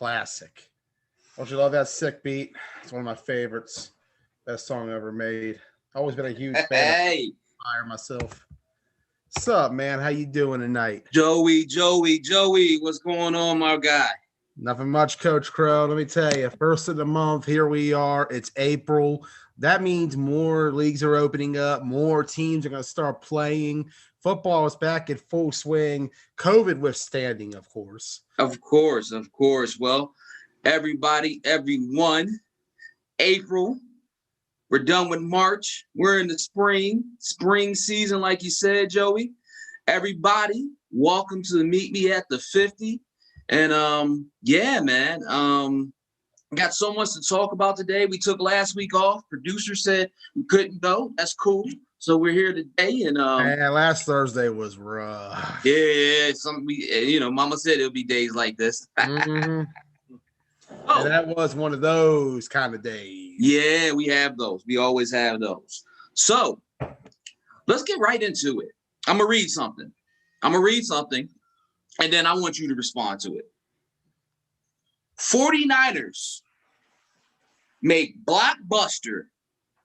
classic. Don't you love that sick beat? It's one of my favorites. Best song ever made. Always been a huge fan of Hey, Fire myself. What's up, man? How you doing tonight? Joey, what's going on, my guy? Nothing much, Coach Crow. Let me tell you, first of the month, here we are. It's April. That means more leagues are opening up. More teams are going to start playing. Football is back in full swing. COVID withstanding, of course. Of course. Well, everyone, April. We're done with March. We're in the spring season, like you said, Joey. Everybody, welcome to the Meet Me at the 50. And yeah, man. Got so much to talk about today. We took last week off. Producer said we couldn't go. That's cool. So we're here today. And man, last Thursday was rough. Yeah, Mama said it'll be days like this. Mm-hmm. Oh, and that was one of those kind of days. Yeah, we have those. We always have those. So let's get right into it. I'm gonna read something, and then I want you to respond to it. 49ers make blockbuster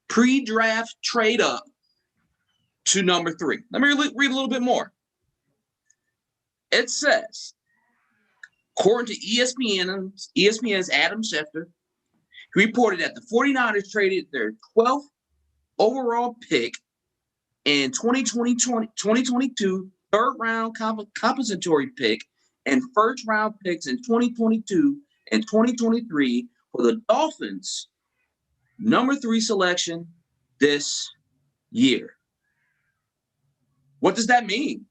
pre-draft trade up to number 3. Let me read a little bit more. It says, according to ESPN's Adam Schefter, he reported that the 49ers traded their 12th overall pick in 2022 third-round compensatory pick and first-round picks in 2022 and 2023 for the Dolphins' number 3 selection this year. What does that mean?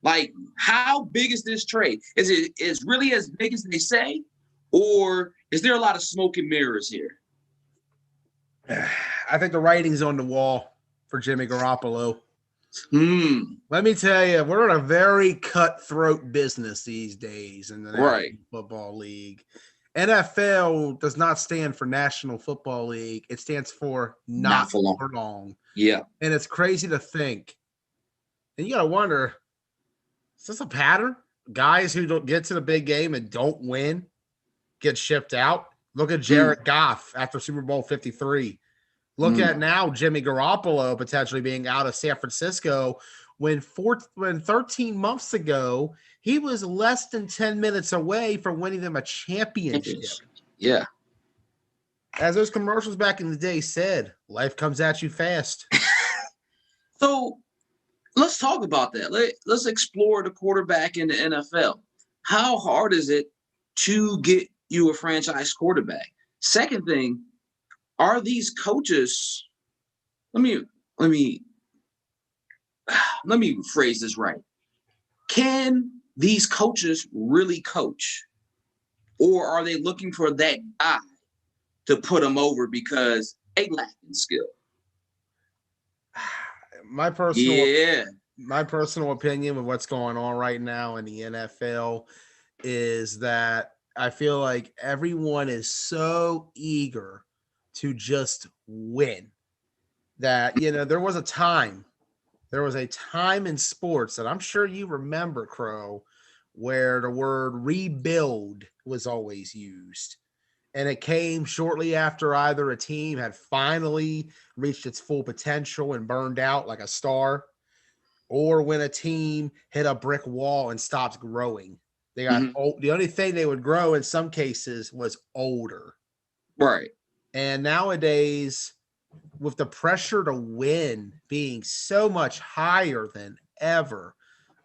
Like, how big is this trade? Is it really as big as they say? Or is there a lot of smoke and mirrors here? I think the writing's on the wall for Jimmy Garoppolo. Let me tell you, we're in a very cutthroat business these days in the National Football League. NFL does not stand for National Football League. It stands for not for long. Yeah. And it's crazy to think. And you got to wonder, is this a pattern? Guys who don't get to the big game and don't win get shipped out. Look at Jared Goff after Super Bowl 53. Look at now Jimmy Garoppolo potentially being out of San Francisco when 13 months ago, he was less than 10 minutes away from winning them a championship. Yeah. As those commercials back in the day said, life comes at you fast. So let's talk about that. Let's explore the quarterback in the NFL. How hard is it to get you a franchise quarterback? Second thing, are these coaches? Let me phrase this right. Can these coaches really coach, or are they looking for that guy to put them over because they lack in skill? My personal opinion of what's going on right now in the NFL is that I feel like everyone is so eager to just win that, there was a time in sports that I'm sure you remember, Crow, where the word rebuild was always used. And it came shortly after either a team had finally reached its full potential and burned out like a star, or when a team hit a brick wall and stopped growing. They got old. The only thing they would grow in some cases was older. Right. And nowadays, with the pressure to win being so much higher than ever,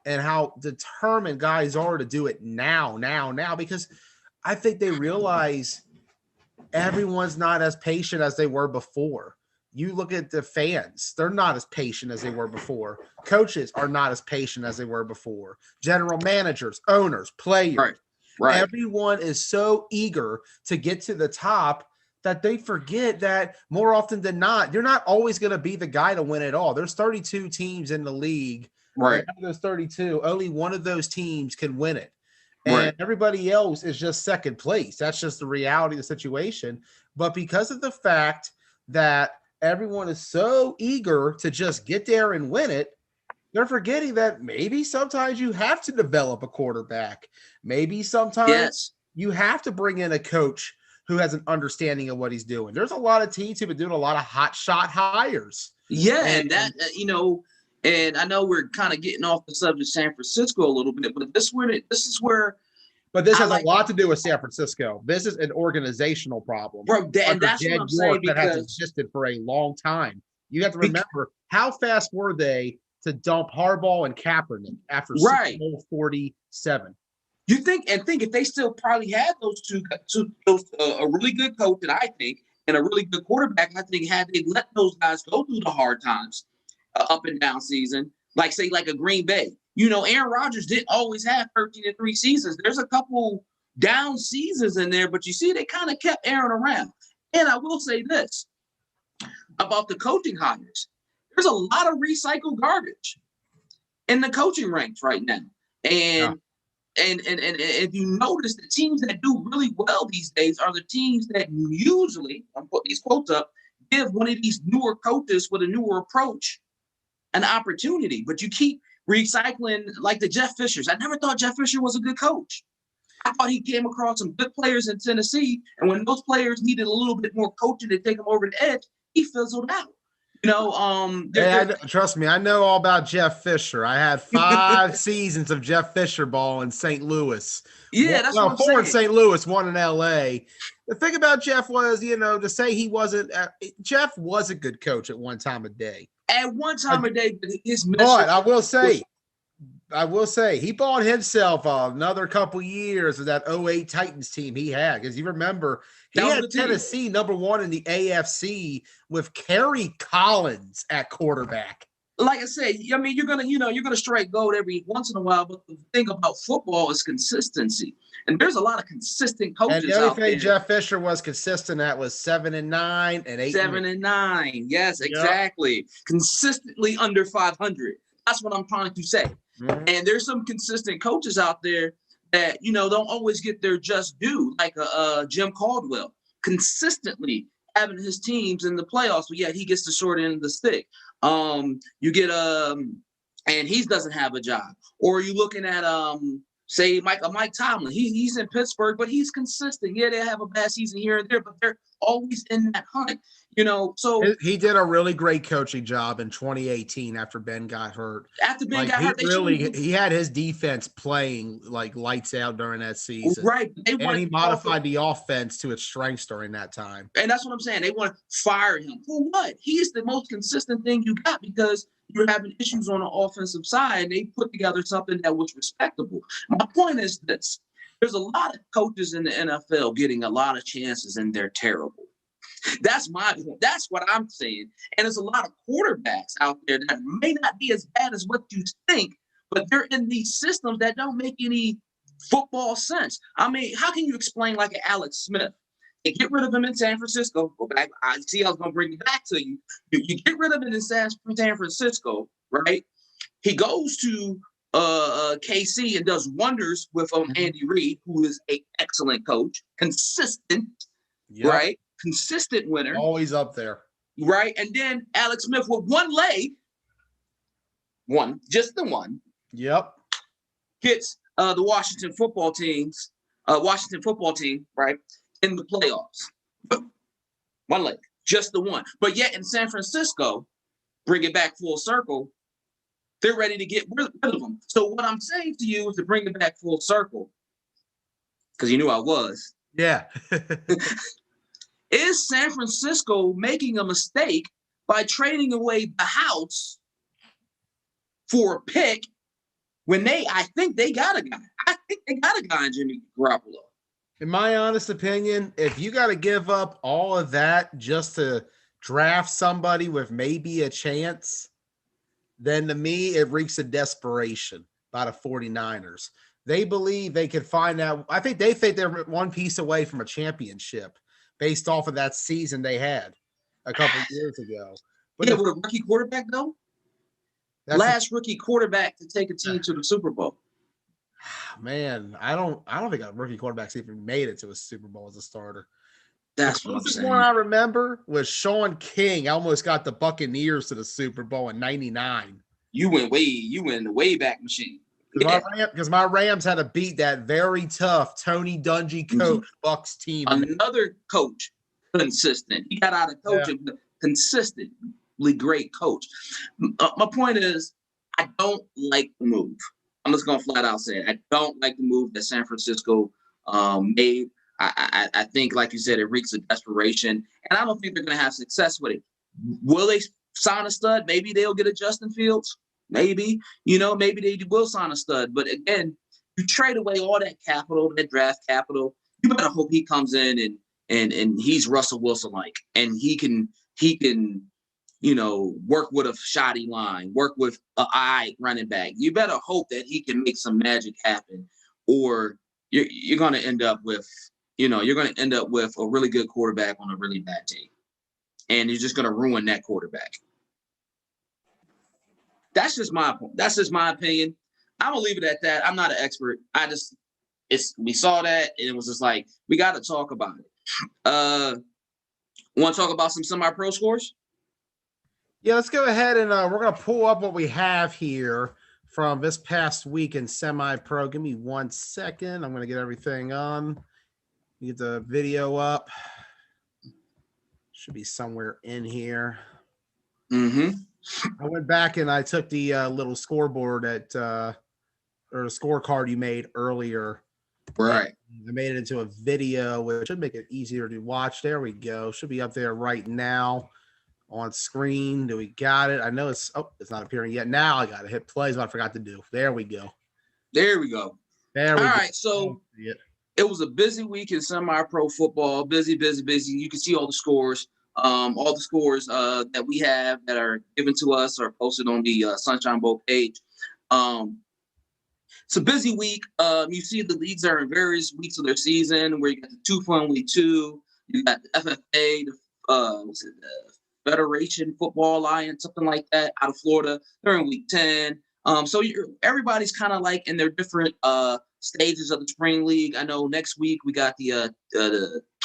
and how determined guys are to do it now, because I think they realize everyone's not as patient as they were before. You look at the fans, they're not as patient as they were before. Coaches are not as patient as they were before. General managers, owners, players. Right. Everyone is so eager to get to the top that they forget that more often than not, you're not always going to be the guy to win it all. There's 32 teams in the league. Right. Out of those 32, only one of those teams can win it. And everybody else is just second place. That's just the reality of the situation. But because of the fact that everyone is so eager to just get there and win it, they're forgetting that maybe sometimes you have to develop a quarterback. Maybe sometimes you have to bring in a coach who has an understanding of what he's doing. There's a lot of teams who've been doing a lot of hot shot hires. Yeah, and that and I know we're kind of getting off the subject of San Francisco a little bit, but this is where. But this has a lot to do with San Francisco. This is an organizational problem, bro. And that's what I'm saying, that has existed for a long time. You have to remember how fast were they to dump Harbaugh and Kaepernick after Super Bowl 47. You think if they still probably had those two a really good coach, and I think, and a really good quarterback, I think had they let those guys go through the hard times, up and down season, like a Green Bay. Aaron Rodgers didn't always have 13-3 seasons. There's a couple down seasons in there, but you see, they kind of kept Aaron around. And I will say this about the coaching hires: there's a lot of recycled garbage in the coaching ranks right now, and. And if you notice, the teams that do really well these days are the teams that usually, I'm putting these quotes up, give one of these newer coaches with a newer approach an opportunity. But you keep recycling, like the Jeff Fishers. I never thought Jeff Fisher was a good coach. I thought he came across some good players in Tennessee, and when those players needed a little bit more coaching to take them over the edge, he fizzled out. Trust me, I know all about Jeff Fisher. I had 5 seasons of Jeff Fisher ball in St. Louis. Yeah, that's what I'm saying. 4 in St. Louis, 1 in L.A. The thing about Jeff was, to say he wasn't Jeff was a good coach at one time of day. At one time of day, his message. But I will say he bought himself another couple years of that 08 Titans team he had, because you remember he had Tennessee number 1 in the AFC with Kerry Collins at quarterback. Like I said, I mean, you're gonna strike gold every once in a while, but the thing about football is consistency, and there's a lot of consistent coaches. And the only thing Jeff Fisher was consistent at was 7-9 and 8. 7-9, yes, exactly. Yep. Consistently under 500. That's what I'm trying to say. Mm-hmm. And there's some consistent coaches out there that don't always get their just due, like Jim Caldwell, consistently having his teams in the playoffs, but yet he gets the short end of the stick. You get and he doesn't have a job. Or you looking at say Mike Tomlin. He's in Pittsburgh, but he's consistent. Yeah, they have a bad season here and there, but they're always in that hunt. So he did a really great coaching job in 2018 after Ben got hurt. After Ben got hurt, he had his defense playing like lights out during that season. Right. And he modified the offense to its strengths during that time. And that's what I'm saying. They want to fire him. For what? He's the most consistent thing you got, because you're having issues on the offensive side. They put together something that was respectable. My point is this: there's a lot of coaches in the NFL getting a lot of chances, and they're terrible. That's my point. That's what I'm saying. And there's a lot of quarterbacks out there that may not be as bad as what you think, but they're in these systems that don't make any football sense. I mean, how can you explain like an Alex Smith? They get rid of him in San Francisco. Okay, I was going to bring it back to you. You get rid of him in San Francisco, right? He goes to KC and does wonders with Andy Reid, who is an excellent coach, consistent, right? Consistent winner. Always up there. Right. And then Alex Smith with one leg, just the one. Yep. Gets the Washington football team, right, in the playoffs. One leg, just the one. But yet in San Francisco, bring it back full circle, they're ready to get rid of them. So what I'm saying to you is to bring it back full circle, because you knew I was. Yeah. Is San Francisco making a mistake by trading away the house for a pick when I think they got a guy? I think they got a guy in Jimmy Garoppolo. In my honest opinion, if you got to give up all of that just to draft somebody with maybe a chance, then to me, it reeks of desperation by the 49ers. They believe they could find out. I think they think they're one piece away from a championship based off of that season they had a couple of years ago. But with a rookie quarterback, though? Last rookie quarterback to take a team to the Super Bowl. Man, I don't think a rookie quarterback's even made it to a Super Bowl as a starter. That's what I'm saying. The one I remember was Sean King. Almost got the Buccaneers to the Super Bowl in '99. You went in the way back machine. Because my Rams had to beat that very tough Tony Dungy coach Bucks team. Another coach, consistent. He got out of coaching, but consistently great coach. My point is, I don't like the move. I'm just going to flat out say it. I don't like the move that San Francisco made. I think, like you said, it reeks of desperation, and I don't think they're going to have success with it. Will they sign a stud? Maybe they'll get a Justin Fields. Maybe, maybe they will sign a stud. But again, you trade away all that capital, that draft capital. You better hope he comes in and he's Russell Wilson like, and he can work with a shoddy line, work with an eye running back. You better hope that he can make some magic happen, or you're going to end up with a really good quarterback on a really bad team, and you're just going to ruin that quarterback. That's just my opinion. I'm gonna leave it at that. I'm not an expert. We saw that and it was just like, we got to talk about it. Want to talk about some semi-pro scores? Yeah, let's go ahead and we're gonna pull up what we have here from this past week in semi-pro. Give me 1 second. I'm gonna get everything on. Get the video up. Should be somewhere in here. I went back and I took the little scoreboard or the scorecard you made earlier. Right. I made it into a video, which should make it easier to watch. There we go. Should be up there right now on screen. Do we got it? I know it's not appearing yet. Now I got to hit play. Is what I forgot to do. There we go. All right. So it was a busy week in semi-pro football. Busy. You can see all the scores. All the scores that we have that are given to us are posted on the Sunshine Bowl page. It's a busy week. You see the leagues are in various weeks of their season, where you got the 2 fun week 2, you got the FFA, the Federation Football Alliance, something like that, out of Florida. They're in week 10. So everybody's kind of like in their different stages of the spring league. I know next week we got the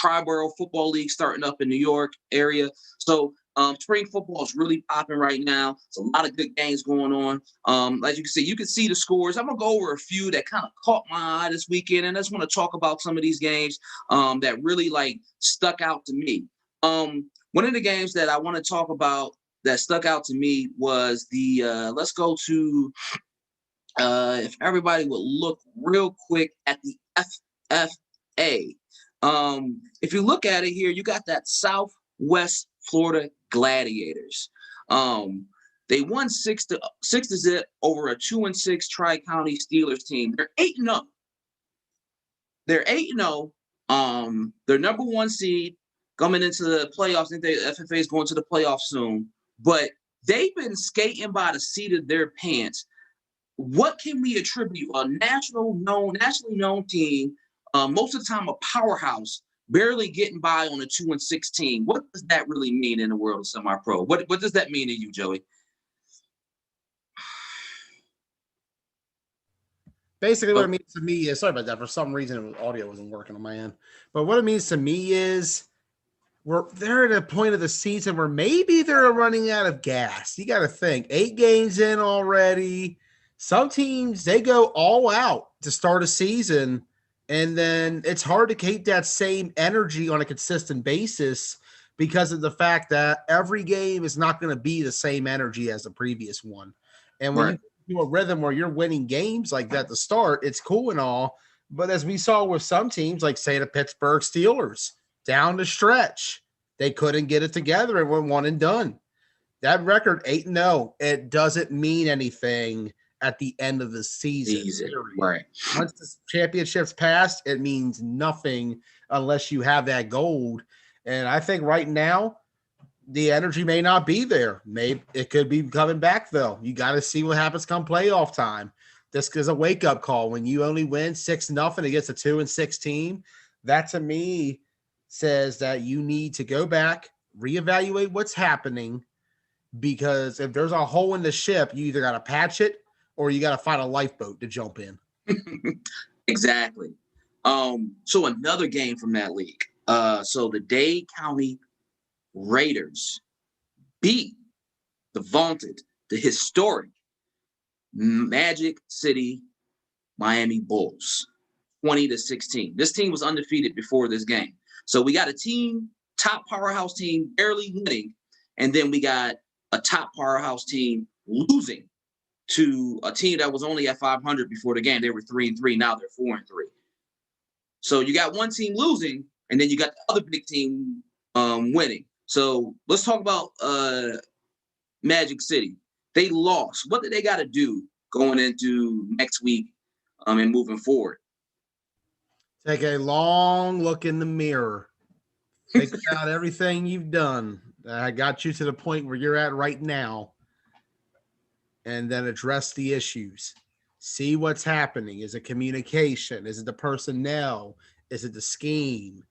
Triborough Football League starting up in New York area. So spring football is really popping right now. There's a lot of good games going on. As you can see the scores. I'm gonna go over a few that kind of caught my eye this weekend, and I just want to talk about some of these games that really stuck out to me. One of the games that I want to talk about that stuck out to me was the let's go to if everybody would look real quick at the FFA. If you look at it here, you got that Southwest Florida Gladiators. They won 6-0 over a 2-6 Tri-County Steelers team. They're 8-0. They're 8-0. They're number 1 seed coming into the playoffs. I think the FFA is going to the playoffs soon. But they've been skating by the seat of their pants. What can we attribute a nationally known team, most of the time a powerhouse, barely getting by on a 2-6 team? What does that really mean in the world of semi-pro? What does that mean to you, Joey? Basically, what it means to me is, sorry about that. For some reason, audio wasn't working on my end. But what it means to me is they're at a point of the season where maybe they're running out of gas. You got to think 8 games in already. Some teams, they go all out to start a season, and then it's hard to keep that same energy on a consistent basis because of the fact that every game is not going to be the same energy as the previous one. And when you do a rhythm where you're winning games like that to start, it's cool and all. But as we saw with some teams, like say the Pittsburgh Steelers, down the stretch, they couldn't get it together and went 1 and done. That record 8-0, it doesn't mean anything at the end of the season. Right. Once the championship's passed, it means nothing unless you have that gold. And I think right now, the energy may not be there. Maybe it could be coming back, though. You got to see what happens come playoff time. This is a wake-up call. When you only win 6-0 against a 2-6 team, that to me says that you need to go back, reevaluate what's happening, because if there's a hole in the ship, you either got to patch it or you got to find a lifeboat to jump in. Exactly. So another game from that league. So the Dade County Raiders beat the vaunted, the historic Magic City Miami Bulls, 20-16. This team was undefeated before this game. So we got a team, top powerhouse team, barely winning, and then we got a top powerhouse team losing to a team that was only at 500 before the game. They were 3-3. Now they're 4-3. So you got one team losing, and then you got the other big team winning. So let's talk about Magic City. They lost. What do they got to do going into next week and moving forward? Take a long look in the mirror. Think about everything you've done. I got you to the point where you're at right now. And then address the issues. See what's happening. Is it communication? Is it the personnel? Is it the scheme?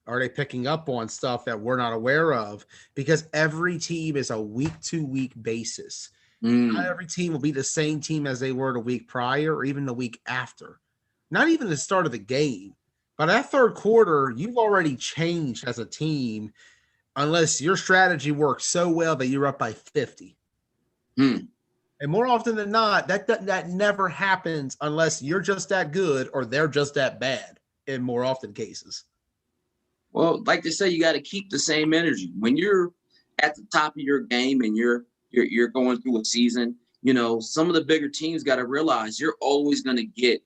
Are they picking up on stuff that we're not aware of? Because every team is a week-to-week basis. Not every team will be the same team as they were the week prior or even the week after. Not even the start of the game. By that third quarter, you've already changed as a team unless your strategy works so well that you're up by 50. And more often than not, that never happens unless you're just that good or they're just that bad in more often cases. Well, like they say, you got to keep the same energy. When you're at the top of your game and you're going through a season, you know, some of the bigger teams got to realize you're always going to get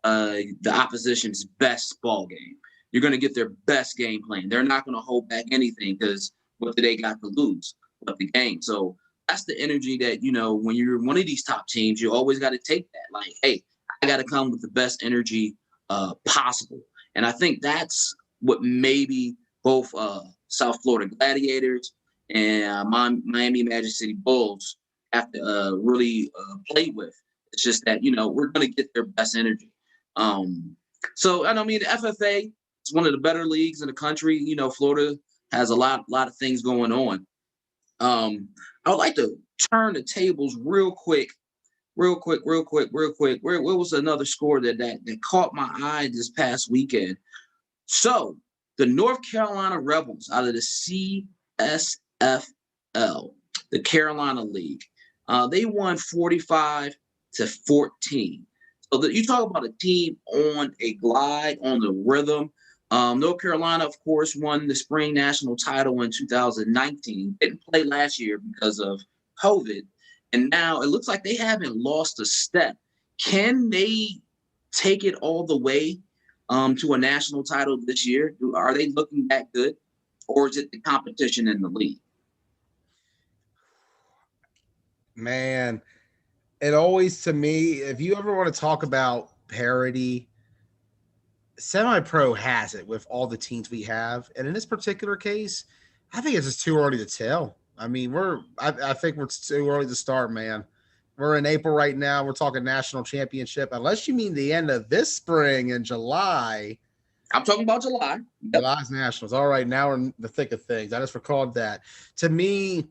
the opposition's best ball game. You're going to get their best game plan. They're not going to hold back anything because what do they got to lose but the game? So that's the energy that, you know, when you're one of these top teams, you always got to take that. Like, hey, I got to come with the best energy possible. And I think that's what maybe both South Florida Gladiators and Miami Magic City Bulls have to really play with. It's just that, you know, we're going to get their best energy. So, and I mean, the FFA is one of the better leagues in the country. You know, Florida has a lot of things going on. I would like to turn the tables real quick. Where was another score that caught my eye this past weekend? So the North Carolina Rebels out of the CSFL, the Carolina League, they won 45-14. So you talk about a team on a glide, on the rhythm. North Carolina, of course, won the spring national title in 2019. Didn't play last year because of COVID. And now it looks like they haven't lost a step. Can they take it all the way to a national title this year? Are they looking that good? Or is it the competition in the league? Man, it always, to me, if you ever want to talk about parity, semi-pro has it with all the teams we have. And in this particular case, I think it's just too early to tell. I mean, I think we're too early to start, man. We're in April right now. We're talking national championship. Unless you mean the end of this spring in July. I'm talking about July. Yep. July's nationals. All right, now we're in the thick of things. I just recalled that. To me,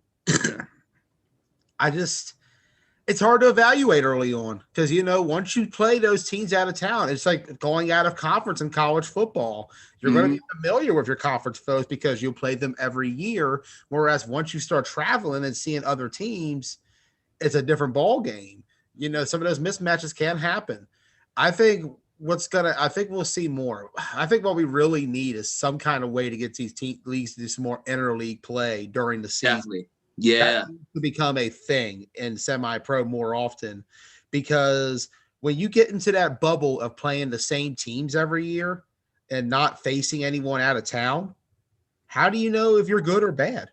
it's hard to evaluate early on because, you know, once you play those teams out of town, it's like going out of conference in college football. You're going to be familiar with your conference foes because you'll play them every year. Whereas once you start traveling and seeing other teams, it's a different ball game. You know, some of those mismatches can happen. I think we'll see more. I think what we really need is some kind of way to get these leagues to do some more interleague play during the season. Definitely. Yeah. That needs to become a thing in semi-pro more often, because when you get into that bubble of playing the same teams every year and not facing anyone out of town, how do you know if you're good or bad?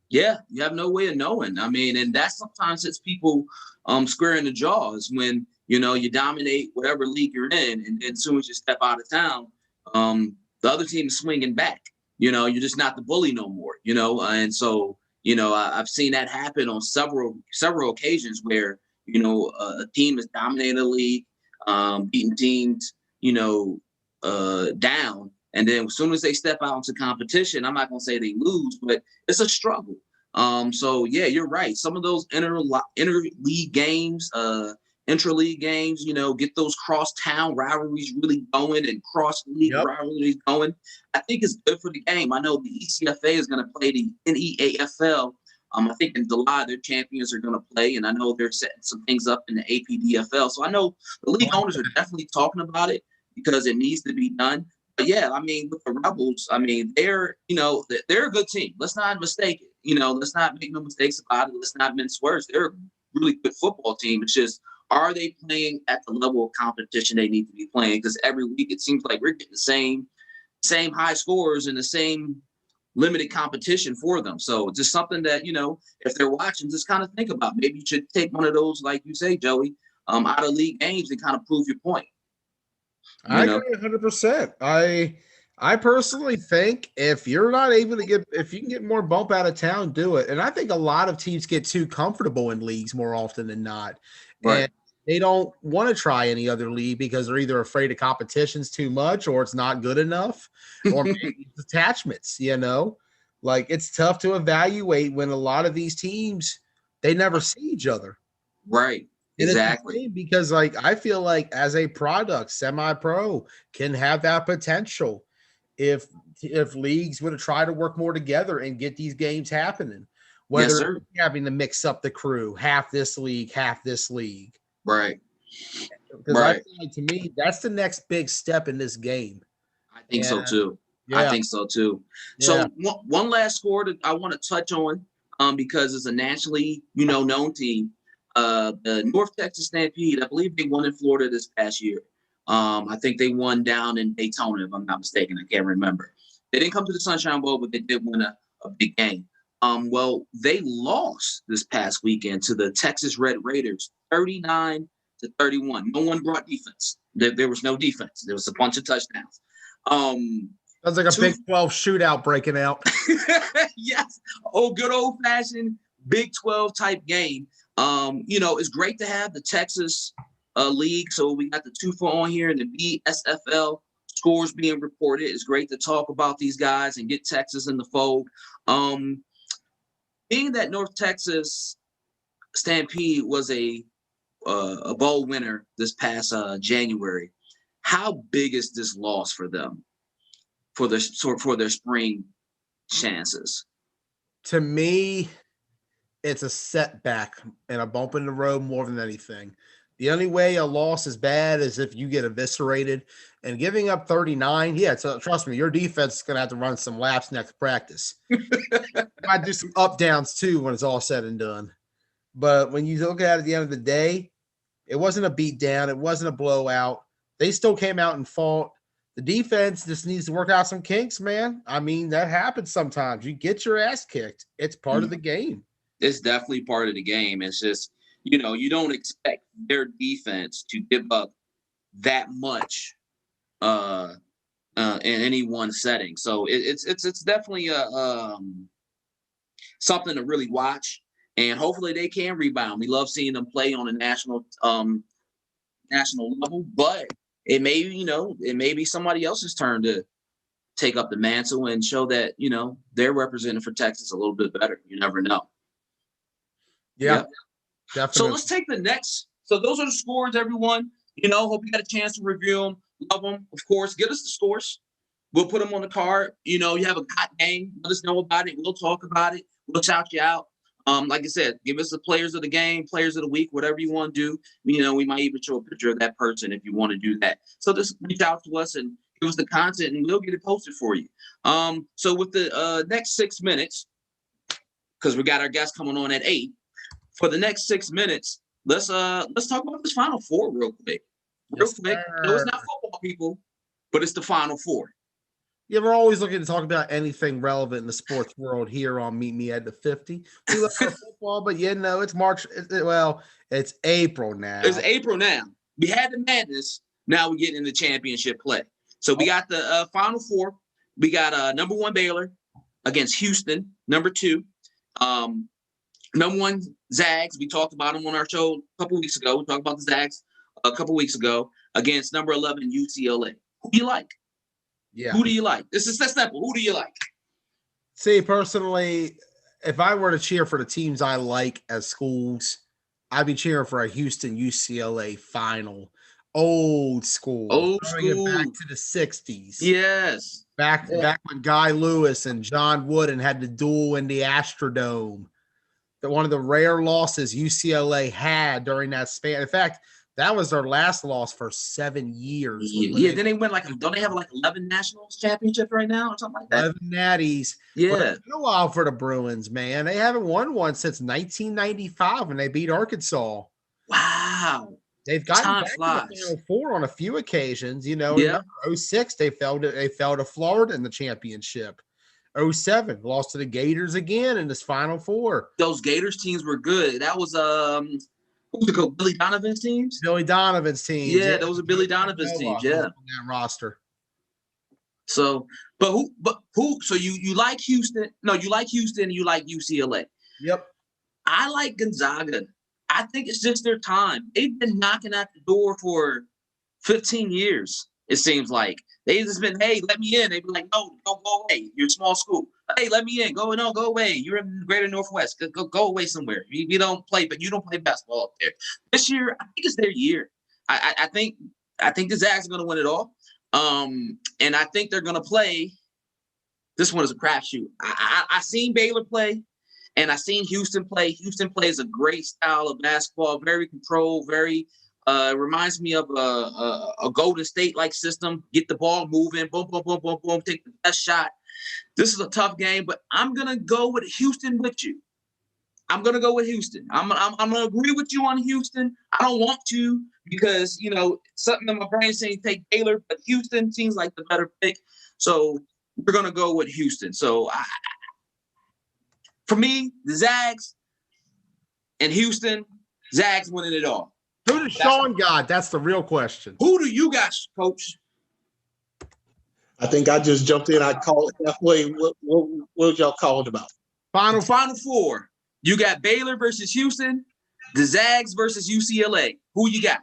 Yeah, you have no way of knowing. I mean, and that's sometimes it's people squaring the jaws when, you know, you dominate whatever league you're in, and then as soon as you step out of town, the other team is swinging back. You know, you're just not the bully no more, you know, and so, you know, I've seen that happen on several occasions where, you know, a team is dominating the league, beating teams, you know, down. And then as soon as they step out into competition, I'm not going to say they lose, but it's a struggle. So, yeah, you're right. Some of those inter-league games, intra-league games, you know, get those cross-town rivalries really going and cross-league rivalries going. I think it's good for the game. I know the ECFA is going to play the NEAFL I think in July their champions are going to play, and I know they're setting some things up in the APDFL. So I know the league owners are definitely talking about it because it needs to be done. But yeah, I mean, with the Rebels, I mean, they're a good team. Let's not mistake it. Let's not make no mistakes about it. Let's not mince words. They're a really good football team. It's just, are they playing at the level of competition they need to be playing? Because every week it seems like we're getting the same high scores and the same limited competition for them. So just something that, if they're watching, just kind of think about. Maybe you should take one of those, like you say, Joey, out of league games and kind of prove your point. I agree 100%. I personally think if you're not able to if you can get more bump out of town, do it. And I think a lot of teams get too comfortable in leagues more often than not. Right. And they don't want to try any other league because they're either afraid of competition's too much or it's not good enough or maybe it's attachments, Like it's tough to evaluate when a lot of these teams, they never see each other. Right. And exactly. Because I feel like as a product, semi-pro can have that potential if leagues would try to work more together and get these games happening. Whether having to mix up the crew, half this league. Right. Because I feel like to me, that's the next big step in this game. I think so too. Yeah. I think so too. So one last score that I want to touch on, because it's a nationally, known team. The North Texas Stampede, I believe they won in Florida this past year. I think they won down in Daytona, if I'm not mistaken. I can't remember. They didn't come to the Sunshine Bowl, but they did win a big game. Well, they lost this past weekend to the Texas Red Raiders, 39-31. No one brought defense. There was no defense. There was a bunch of touchdowns. Sounds like a Big 12 shootout breaking out. Yes. Oh, good old-fashioned Big 12 type game. It's great to have the Texas league. So we got the 2-4 on here and the BSFL scores being reported. It's great to talk about these guys and get Texas in the fold. Being that North Texas Stampede was a bowl winner this past January, how big is this loss for them for their spring chances? To me, it's a setback and a bump in the road more than anything. The only way a loss is bad is if you get eviscerated, and giving up 39. Yeah, so trust me, your defense is going to have to run some laps next practice. Might do some up downs too when it's all said and done. But when you look at it at the end of the day, it wasn't a beat down. It wasn't a blowout. They still came out and fought. The defense just needs to work out some kinks, man. I mean, that happens sometimes. You get your ass kicked. It's part of the game. It's definitely part of the game. It's just, you don't expect their defense to give up that much in any one setting. So it's definitely something to really watch, and hopefully they can rebound. We love seeing them play on a national level, but it may be somebody else's turn to take up the mantle and show that they're representing for Texas a little bit better. You never know. Yeah. Definitely. So let's take the next. So those are the scores, everyone. Hope you got a chance to review them. Love them. Of course, get us the scores. We'll put them on the card. You have a hot game. Let us know about it. We'll talk about it. We'll shout you out. Like I said, give us the players of the game, players of the week, whatever you want to do. We might even show a picture of that person if you want to do that. So just reach out to us and give us the content, and we'll get it posted for you. So with the next 6 minutes, because we got our guest coming on at 8. For the next 6 minutes, let's talk about this Final Four real quick. No, it's not football, people, but it's the Final Four. Yeah, we're always looking to talk about anything relevant in the sports world here on Meet Me at the 50. We love football, but it's March. It's April now. It's April now. We had the madness. Now we're getting into championship play. So we got the Final Four. We got number 1 Baylor against Houston. Number 2, number 1 Zags. We talked about them on our show a couple weeks ago. We talked about the Zags a couple weeks ago against number 11 UCLA. Who do you like? Yeah. Who do you like? This is that simple. Who do you like? See, personally, if I were to cheer for the teams I like as schools, I'd be cheering for a Houston UCLA final. Old school. Bring it back to the 60s. Yes. Back when Guy Lewis and John Wooden had the duel in the Astrodome. one of the rare losses UCLA had during that span. In fact, that was their last loss for 7 years. Yeah, then they win don't they have like 11 nationals championships right now or something like that? 11 natties. Yeah. But it's been a while for the Bruins, man. They haven't won one since 1995 when they beat Arkansas. Wow. They've gotten Time back to flies. the Final Four on a few occasions. Yeah. Remember 06, they fell to Florida in the championship. 07, lost to the Gators again in this Final Four. Those Gators teams were good. That was who was it, Billy Donovan's teams? Billy Donovan's teams. Yeah, those are Billy Donovan's teams. Yeah, on that roster. So, but who? So you like Houston? No, you like Houston. You like UCLA. Yep. I like Gonzaga. I think it's just their time. They've been knocking at the door for 15 years. It seems like they've just been, hey, let me in. They've been like, no, don't go away. You're a small school. Hey, let me in. Go away. You're in the Greater Northwest. Go away somewhere. You don't play, but you don't play basketball up there. This year, I think it's their year. I think the Zags are going to win it all. And I think they're going to play. This one is a crapshoot. I seen Baylor play, and I seen Houston play. Houston plays a great style of basketball, very controlled, very. Reminds me of a Golden State-like system. Get the ball moving, boom, boom, boom, boom, boom, take the best shot. This is a tough game, but I'm going to go with Houston with you. I'm going to go with Houston. I'm going to agree with you on Houston. I don't want to because, something in my brain saying take Baylor, but Houston seems like the better pick. So we're going to go with Houston. So for me, the Zags and Houston, Zags winning it all. Who does Sean got? That's the real question. Who do you got, Coach? I think I just jumped in. I called halfway. What y'all called about? Final Four. You got Baylor versus Houston, the Zags versus UCLA. Who you got?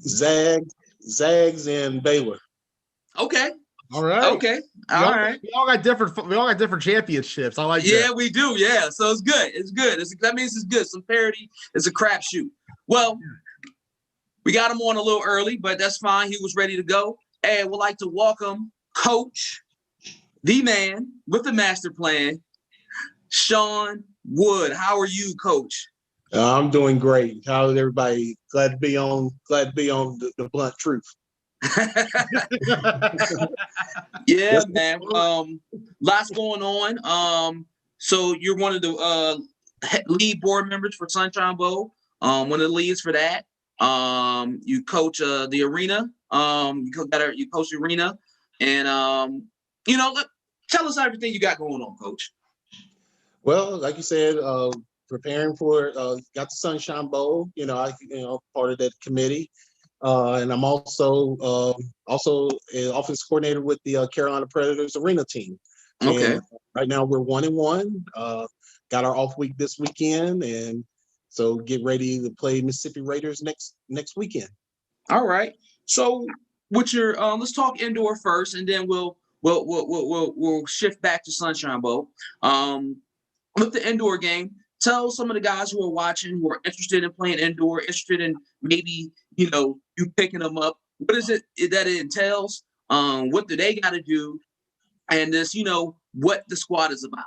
Zags and Baylor. Okay. All right. Okay. All right. We all got different championships. I like that. Yeah, we do. Yeah. So it's good. It's good. That means it's good. Some parity. It's a crapshoot. Well, we got him on a little early, but that's fine. He was ready to go. And we'd like to welcome Coach, the man with the master plan, Sean Wood. How are you, Coach? I'm doing great. How is everybody? Glad to be on the blunt truth. Yeah, man. Lots going on. So you're one of the lead board members for Sunshine Bowl. One of the leads for that. You coach the arena. You coach the arena, and tell us everything you got going on, Coach. Well, like you said, preparing for got the Sunshine Bowl. Part of that committee, and I'm also an offense coordinator with the Carolina Predators arena team. Okay. And right now we're 1-1. Got our off week this weekend, and so get ready to play Mississippi Raiders next weekend. All right. So with your let's talk indoor first, and then we'll shift back to Sunshine Bowl. With the indoor game, tell some of the guys who are watching, who are interested in playing indoor, interested in maybe you picking them up. What is it that it entails? What do they got to do? And this, what the squad is about.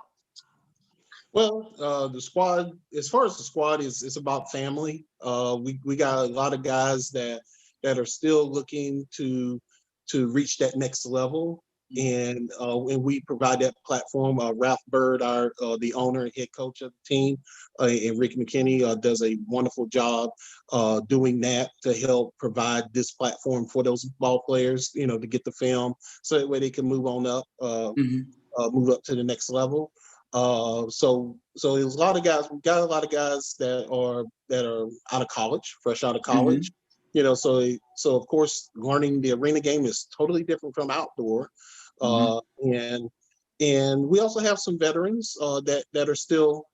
Well, the squad, as far as the squad is about family. We got a lot of guys that are still looking to reach that next level, and we provide that platform. Ralph Bird, the owner and head coach of the team, and Rick McKinney does a wonderful job doing that to help provide this platform for those ball players, to get the film, so that way they can move on up, move up to the next level. So there's a lot of guys. We've got a lot of guys that are out of college, fresh out of college. So of course, learning the arena game is totally different from outdoor. And we also have some veterans that are still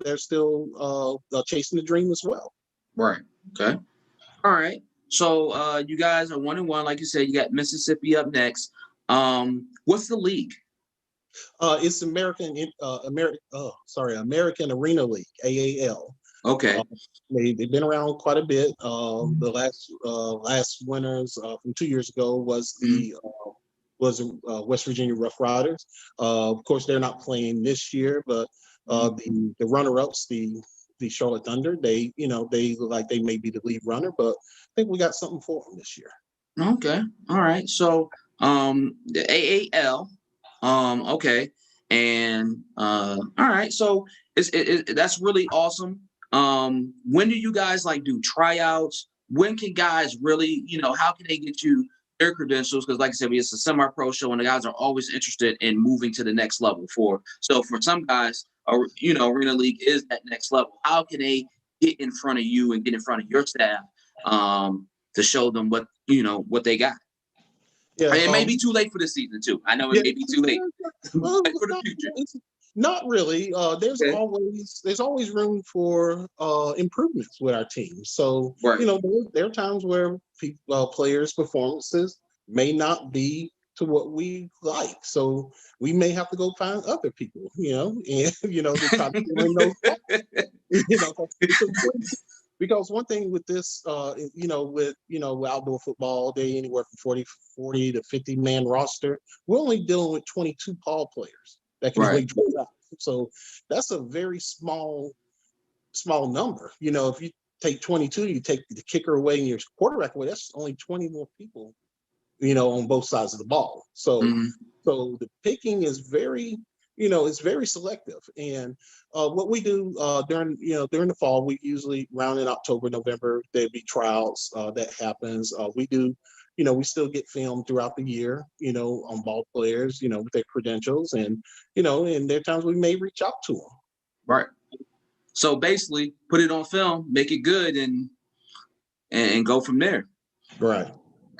chasing the dream as well. Right. Okay. All right. So you guys are 1-1, like you said. You got Mississippi up next. What's the league? It's American Arena League, AAL. Okay. They've been around quite a bit. The last winners from 2 years ago was the West Virginia Rough Riders. Of course, they're not playing this year, but the runner-ups, the the Charlotte Thunder. They look like they may be the lead runner, but I think we got something for them this year. Okay. All right. So the AAL. Okay. And all right. So that's really awesome. When do you guys like do tryouts? When can guys really, how can they get you their credentials? Because like I said, it's a semi-pro show, and the guys are always interested in moving to the next level. So for some guys, Arena League is that next level. How can they get in front of you and get in front of your staff to show them what they got? Yeah, It may be too late for this season too. I know it may be too late. Well, for the future. Not really. There's Okay. always room for improvements with our team. So Right. there are times where players' performances may not be to what we like. So we may have to go find other people, and to try to fill in those because one thing with this, with outdoor football all day, anywhere from 40 to 50 man roster, we're only dealing with 22 ball players that can really draw out. So that's a very small number. If you take 22, you take the kicker away and your quarterback away, that's only 20 more people, on both sides of the ball. So, so the picking is very, it's very selective. And what we do during the fall, we usually around in October, November, there'd be trials that happens. We do, we still get film throughout the year, on ball players, with their credentials, and and there are times we may reach out to them. Right. So basically, put it on film, make it good, and go from there. Right.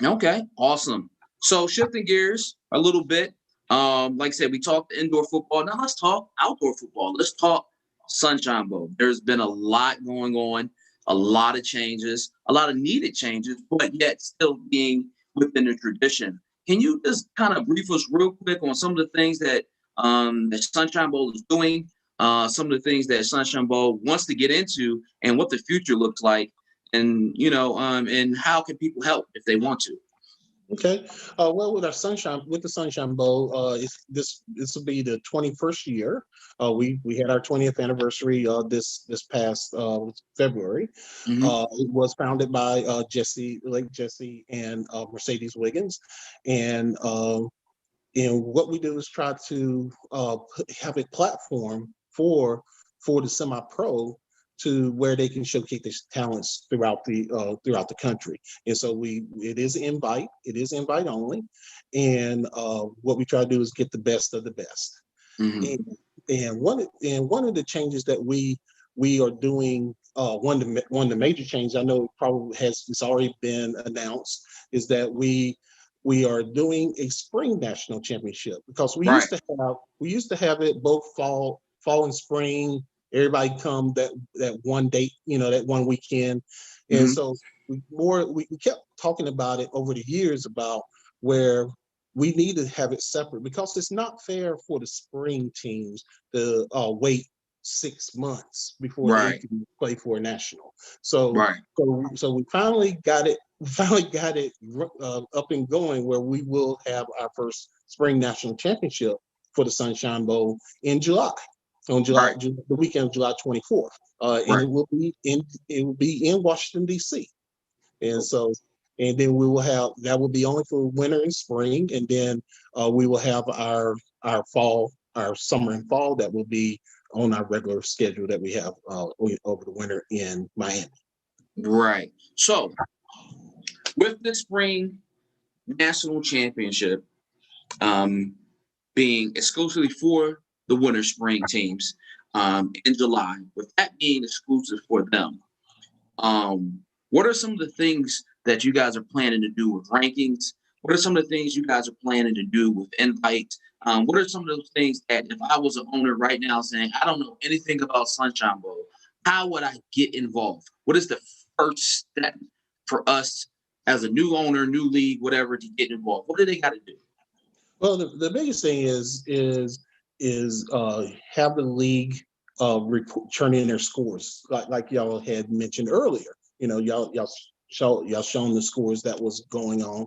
Okay. Awesome. So shifting gears a little bit. Like I said, we talked indoor football. Now let's talk outdoor football. Let's talk Sunshine Bowl. There's been a lot going on, a lot of changes, a lot of needed changes, but yet still being within the tradition. Can you just kind of brief us real quick on some of the things that the Sunshine Bowl is doing, some of the things that Sunshine Bowl wants to get into, and what the future looks like, and and how can people help if they want to? Okay. Well, with the Sunshine Bowl, this will be the 21st year. We had our 20th anniversary this past February. It was founded by Jesse and Mercedes Wiggins, and what we do is try to have a platform for the semi-pro to where they can showcase their talents throughout the country. And so it is invite only, and what we try to do is get the best of the best. And one of the changes that we are doing, one of the major changes, I know it's already been announced, is that we are doing a spring national championship, because we used to have it both fall and spring. Everybody come that one date, that one weekend. And so we kept talking about it over the years about where we need to have it separate, because it's not fair for the spring teams to wait 6 months before they can play for a national. So we finally got it up and going, where we will have our first spring national championship for the Sunshine Bowl in July. The weekend of July 24th, and it will be in Washington D.C. And so, and then we will have, that will be only for winter and spring, and then we will have our summer and fall that will be on our regular schedule that we have over the winter in Miami. Right. So, with the spring national championship being exclusively for the winter spring teams in July, with that being exclusive for them, what are some of the things that you guys are planning to do with rankings? What are some of the things you guys are planning to do with invite? What are some of those things that, if I was an owner right now saying, I don't know anything about Sunshine Bowl, how would I get involved? What is the first step for us as a new owner, new league, whatever, to get involved? What do they got to do? Well, the biggest thing is have the league turn in their scores, like y'all had mentioned earlier. Y'all y'all shown the scores that was going on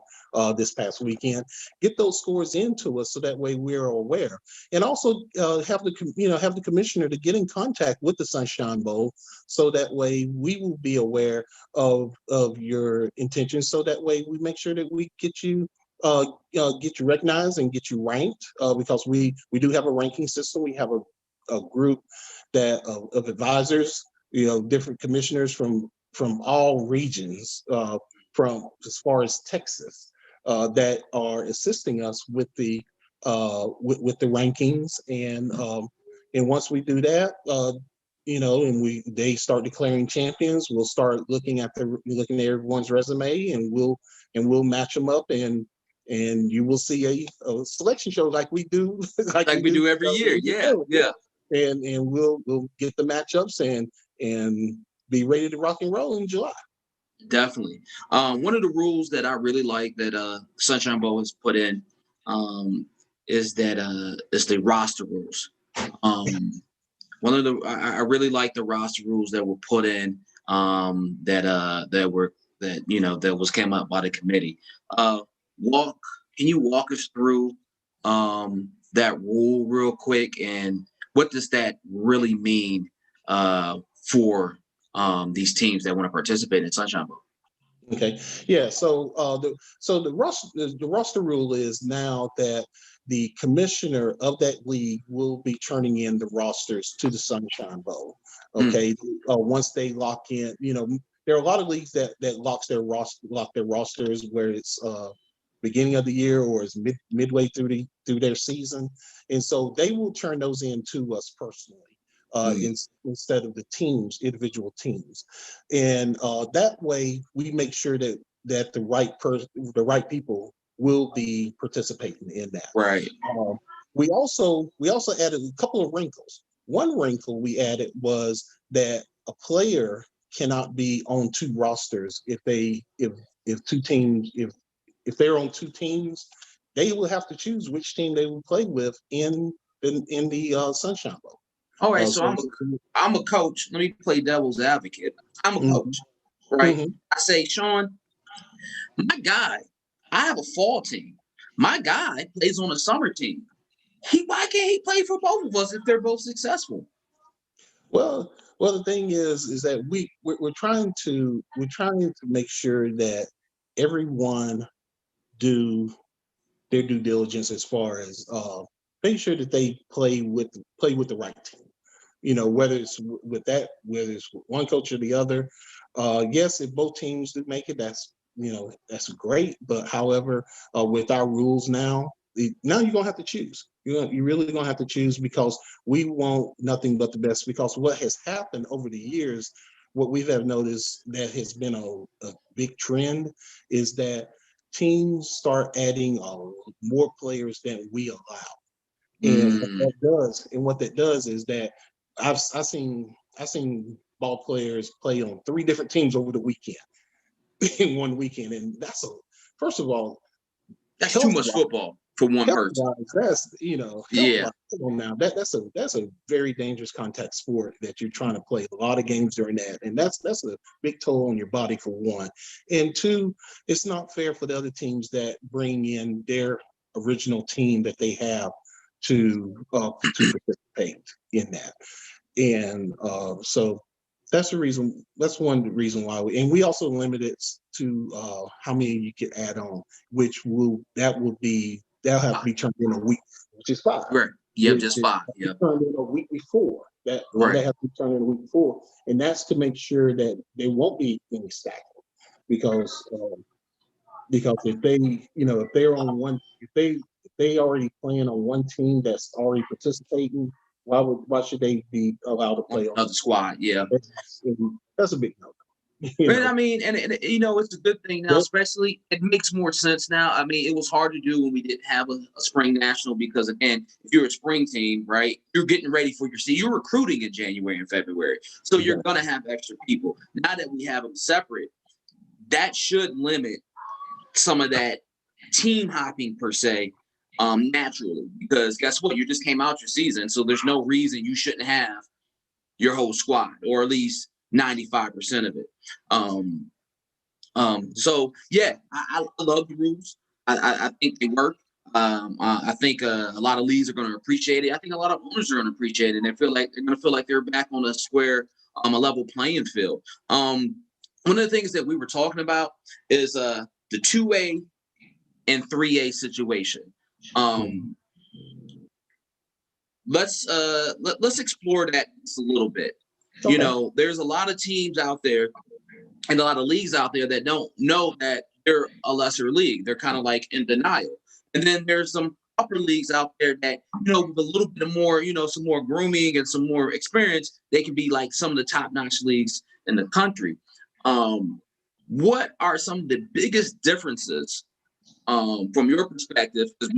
this past weekend. Get those scores into us so that way we're aware, and also have the commissioner to get in contact with the Sunshine Bowl so that way we will be aware of your intentions. So that way we make sure that we get you recognized and get you ranked, because we do have a ranking system. We have a group of advisors, different commissioners from all regions, from as far as Texas, that are assisting us with the rankings, and once we do that, and they start declaring champions, we'll start looking at everyone's resume, and we'll match them up, and you will see a selection show like we do like we do every year. Yeah. And we'll get the matchups and be ready to rock and roll in July. Definitely. One of the rules that I really like that Sunshine Bowl has put in is the roster rules. I really like the roster rules that were put in that was came up by the committee. Can you walk us through that rule real quick, and what does that really mean for these teams that want to participate in Sunshine Bowl? Okay, yeah. So the roster rule is now that the commissioner of that league will be turning in the rosters to the Sunshine Bowl. Okay, once they lock in, there are a lot of leagues that lock their rosters where it's beginning of the year or it's midway through their season, and so they will turn those in to us personally. Instead of the individual teams, and that way we make sure that the right people will be participating in that. Right. We also added a couple of wrinkles. One wrinkle we added was that a player cannot be on two rosters if they're on two teams, they will have to choose which team they will play with in the Sunshine Bowl. All right, so I'm a coach. Let me play devil's advocate. I'm a coach, right? Mm-hmm. I say, Sean, my guy, I have a fall team. My guy plays on a summer team. Why can't he play for both of us if they're both successful? Well, the thing is that we're trying to make sure that everyone do their due diligence as far as making sure that they play with the right team. Whether it's whether it's one coach or the other. Yes, if both teams do make it, that's great. But however, with our rules now you're gonna have to choose. You're really gonna have to choose, because we want nothing but the best. Because what has happened over the years, what we have noticed that has been a big trend, is that teams start adding more players than we allow. And what that does is that I've seen ball players play on 3 different teams over the weekend in one weekend, and first of all, that's too much football for one person. That's now that's a very dangerous contact sport that you're trying to play a lot of games during that, and that's a big toll on your body, for one, and two, it's not fair for the other teams that bring in their original team that they have to participate in that. And so that's the reason. That's one reason why we also limit it to how many you can add on, that'll have to be turned in a week, which is 5. Right. Yep, just 5. Yep. Turned in a week before that. Right. They have to be turned in a week before, and that's to make sure that there won't be any stacking, because if they're on one, if they already playing on one team that's already participating, why should they be allowed to play on another squad? Yeah, that's a big no. But I mean, and it's a good thing now. Especially, it makes more sense now. I mean, it was hard to do when we didn't have a spring national, because again, if you're a spring team, right, you're getting ready for your season. You're recruiting in January and February, so you're gonna have extra people. Now that we have them separate, that should limit some of that team hopping per se, naturally, because guess what? You just came out your season, so there's no reason you shouldn't have your whole squad, or at least 95% of it. So yeah, I love the rules. I think they work. I think a lot of leagues are going to appreciate it. I think a lot of owners are going to appreciate it. And they feel like they're going to feel like they're back on a square, a level playing field. One of the things that we were talking about is the 2A and 3A situation. Let's explore that just a little bit. Okay. You know, there's a lot of teams out there and a lot of leagues out there that don't know that they're a lesser league. They're kind of like in denial. And then there's some upper leagues out there that, you know, with a little bit more, you know, some more grooming and some more experience, they can be like some of the top-notch leagues in the country. What are some of the biggest differences from your perspective? Because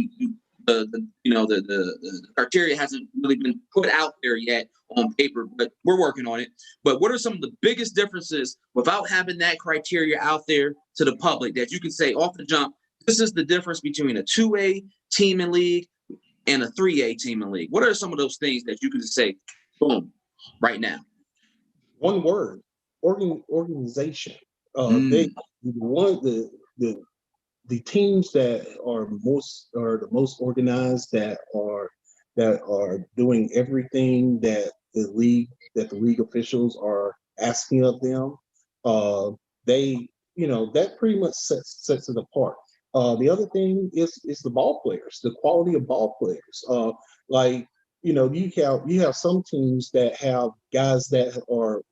the criteria hasn't really been put out there yet on paper, but we're working on it. But what are some of the biggest differences without having that criteria out there to the public that you can say off the jump, this is the difference between a 2A team in league and a 3A team in league? What are some of those things that you can say, boom, right now? One word, organization. They one the teams that are the most organized, that are doing everything that the league officials are asking of them. They, you know, that pretty much sets it apart. The other thing is the ball players, the quality of ball players. Like, you know, you have some teams that have guys that are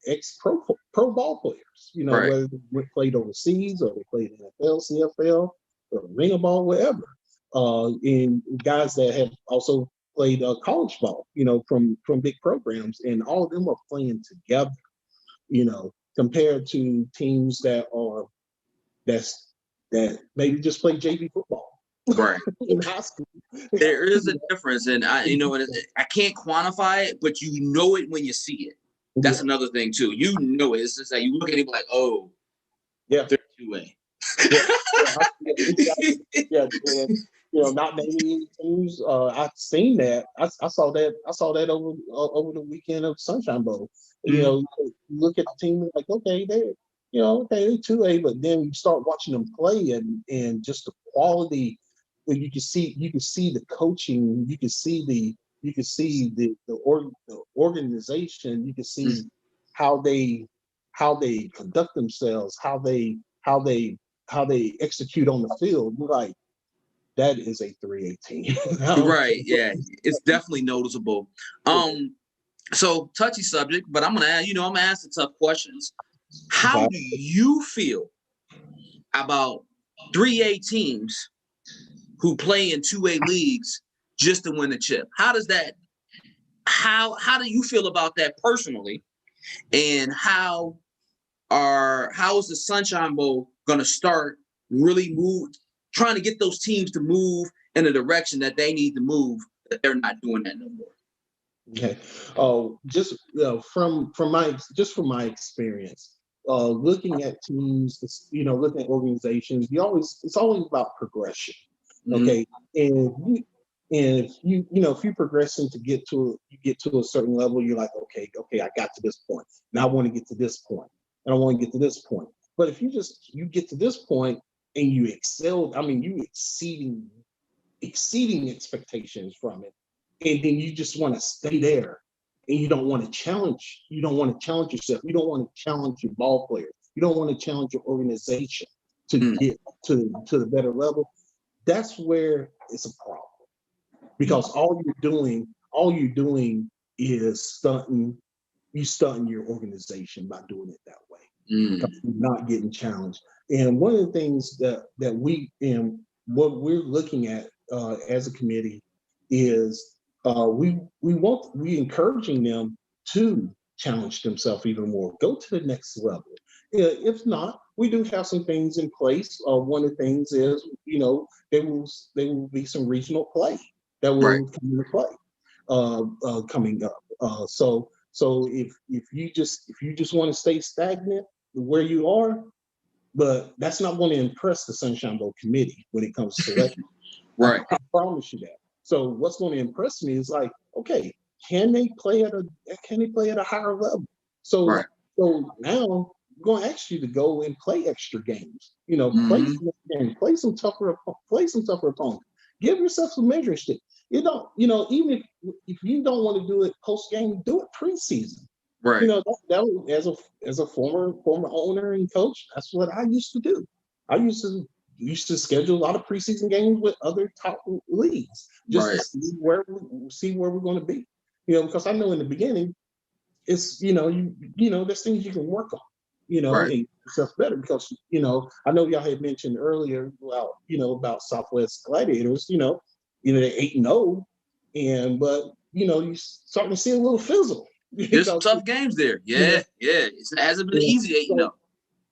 ex-pro ball players, you know, right, whether they played overseas or they played NFL, CFL, or arena ball, wherever. And guys that have also played college ball, you know, from big programs, and all of them are playing together, you know, compared to teams that maybe just play JV football. Right. In high school. There is a difference, and I can't quantify it, but you know it when you see it. That's another thing too. You know it. It's just like you look at it like, oh, yeah, they're 2A. Yeah, and, you know, not naming teams. I've seen that. I saw that. I saw that over the weekend of Sunshine Bowl. You know, you look at the team like, okay, they're 2A, but then you start watching them play, and just the quality. You can see the coaching. You can see the organization. You can see how they conduct themselves, how they execute on the field. You're like, that is a 3A team. Right. Yeah, it's definitely noticeable. So touchy subject, but I'm gonna ask the tough questions. How do you feel about 3A teams who play in 2A leagues just to win a chip? How do you feel about that personally? And how is the Sunshine Bowl going to start really trying to get those teams to move in a direction that they need to move, that they're not doing that no more? Okay. Just from my experience, looking at teams, looking at organizations, it's always about progression. Okay. And if you're progressing to get to a certain level, you're like, okay, I got to this point. Now I want to get to this point. And I want to get to this point. But if you get to this point and you excel, I mean, you exceeding expectations from it, and then you just want to stay there, and you don't want to challenge yourself. You don't want to challenge your ball players. You don't want to challenge your organization to get to the better level. That's where it's a problem, because all you're doing is stunting your organization by doing it that way. Because you're not getting challenged. And one of the things that we, and what we're looking at as a committee is we encouraging them to challenge themselves even more, go to the next level. If not, we do have some things in place. One of the things is, there will be some regional play that will come into play coming up. So if you just want to stay stagnant where you are, but that's not going to impress the Sunshine Bowl committee when it comes to selection. Right. I promise you that. So what's going to impress me is like, okay, can they play at a higher level? So now going to ask you to go and play extra games. Play some tougher opponents. Give yourself some measuring stick. Even if you don't want to do it post game, do it preseason. Right. That as a former owner and coach, that's what I used to do. I used to schedule a lot of preseason games with other top leagues just to see where we're going to be. Because I know in the beginning, it's there's things you can work on, and yourself better. Because I know y'all had mentioned earlier about Southwest Gladiators. They're 8-0, but you're starting to see a little fizzle. There's some tough games there. Yeah. It hasn't been easy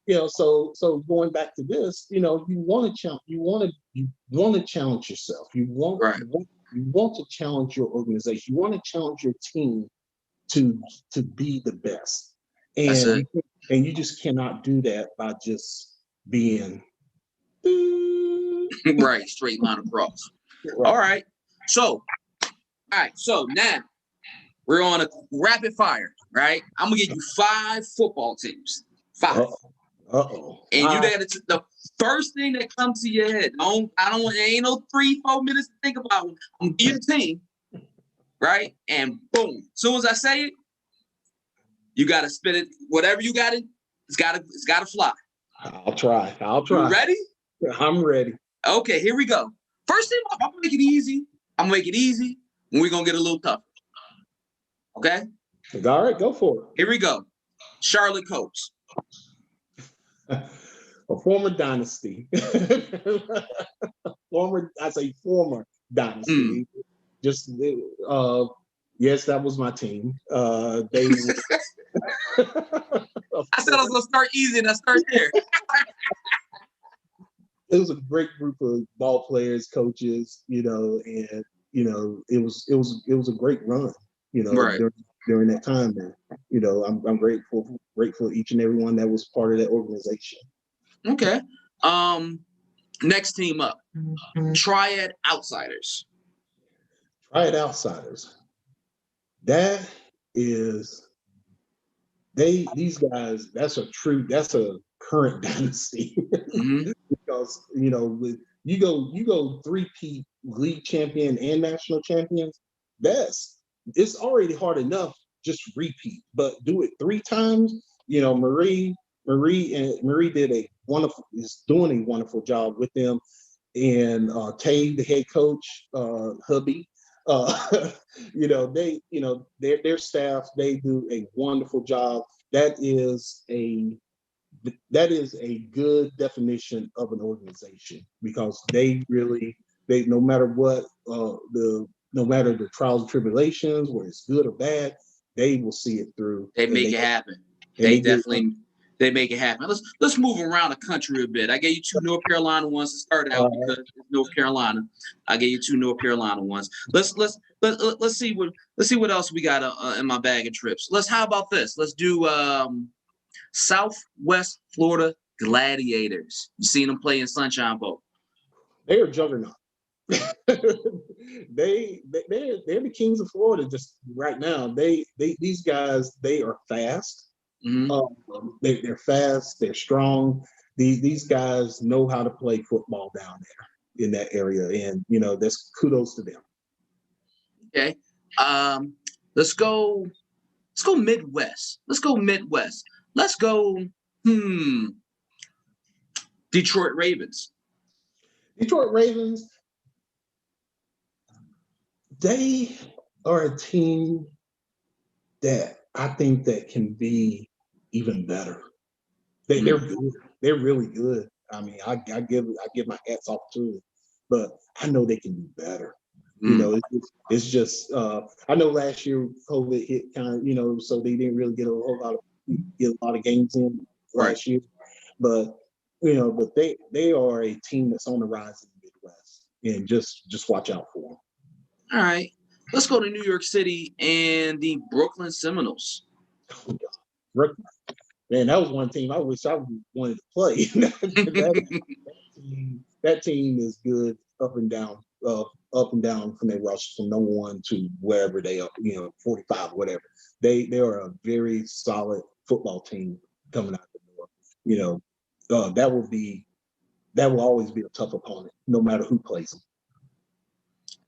8-0. So going back to this, you want to challenge yourself. You want to challenge your organization. You want to challenge your team to be the best. And you just cannot do that by just being right, straight line across. Right. All right. So now we're on a rapid fire, right? I'm gonna give you 5 football teams. 5. And you got the first thing that comes to your head. Ain't no 3-4 minutes to think about it. I'm gonna give you the team, right? And boom. As soon as I say it, you gotta spit it. Whatever you got it, it's gotta fly. I'll try. You ready? I'm ready. Okay, here we go. First thing, I'm gonna make it easy. And we're gonna get a little tougher. Okay? All right, go for it. Here we go. Charlotte Colts. A former dynasty. former dynasty. Just yes, that was my team. They I said I was gonna start easy and I start there. It was a great group of ball players, coaches, and it was a great run, during that time. And I'm grateful each and every one that was part of that organization. Okay. Next team up, Triad Outsiders. Triad Outsiders. That is these guys. That's a current dynasty. Because with you go 3-peat league champion and national champions, it's already hard enough just repeat, but do it 3 times. Marie is doing a wonderful job with them, and Tay, the head coach, hubby, their staff, they do a wonderful job. That is a good definition of an organization, because they no matter what, no matter the trials and tribulations, whether it's good or bad, they will see it through. They make it happen. They make it happen. Let's move around the country a bit. I gave you 2 North Carolina ones to start out because it's North Carolina. I gave you 2 North Carolina ones. Let's see what else we got in my bag of trips. How about this? Let's do Southwest Florida Gladiators. You seen them play in Sunshine Bowl? They're a juggernaut. they're the kings of Florida just right now. These guys, they are fast. They're fast. They're strong. These guys know how to play football down there in that area, and that's kudos to them. Okay, let's go Midwest. Let's go Detroit Ravens. They are a team that I think that can be even better. They're good. They're really good. I mean, I give my hats off to it, but I know they can do better. It's just I know last year COVID hit kind of, so they didn't really get a lot of games in last year, but they are a team that's on the rise in the Midwest, and just watch out for them. All right, let's go to New York City and the Brooklyn Seminoles. Brooklyn, man, that was one team I wish I wanted to play. that team is good up and down from their rush from number 1 to wherever they are, 45, whatever. They are a very solid football team coming out of the you know, that will always be a tough opponent, no matter who plays them.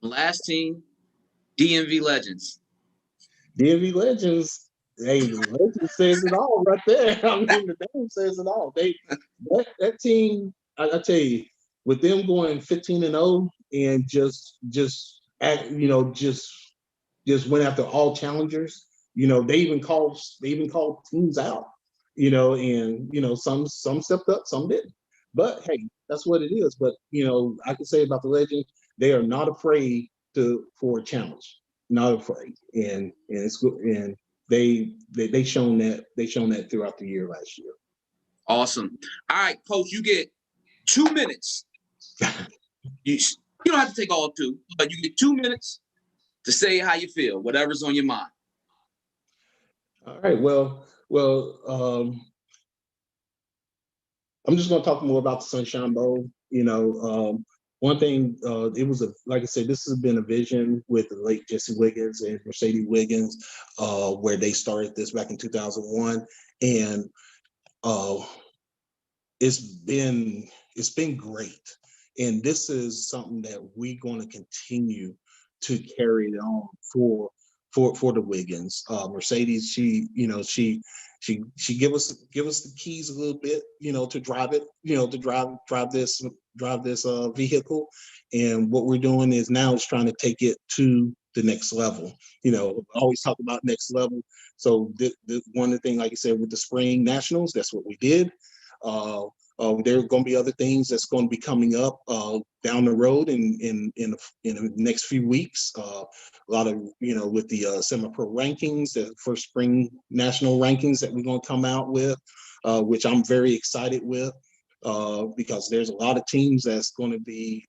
Last team, DMV Legends. DMV Legends, hey, the Legends says it all right there. I mean, the name says it all. That team, I tell you, with them going 15-0 and just act, just went after all challengers. They even called teams out. And some stepped up, some didn't. But hey, that's what it is. But I can say about the Legends, they are not afraid for a challenge. Not afraid, and it's good. And they shown that throughout the year last year. Awesome. All right, Coach, you get 2 minutes. You don't have to take all 2, but you get 2 minutes to say how you feel, whatever's on your mind. All right. Well, I'm just going to talk more about the Sunshine Bowl. One thing, it was like I said, this has been a vision with the late Jesse Wiggins and Mercedes Wiggins, where they started this back in 2001, and it's been great. And this is something that we're going to continue to carry it on for the Wiggins. Mercedes, she give us the keys a little bit, to drive it, to drive this vehicle. And what we're doing is now is trying to take it to the next level. I always talk about next level. So one of the things, like I said, with the spring nationals, that's what we did. There are going to be other things that's going to be coming up down the road in the next few weeks. A lot of, with the semi-pro rankings, the first spring national rankings that we're going to come out with, which I'm very excited with, because there's a lot of teams that's going to be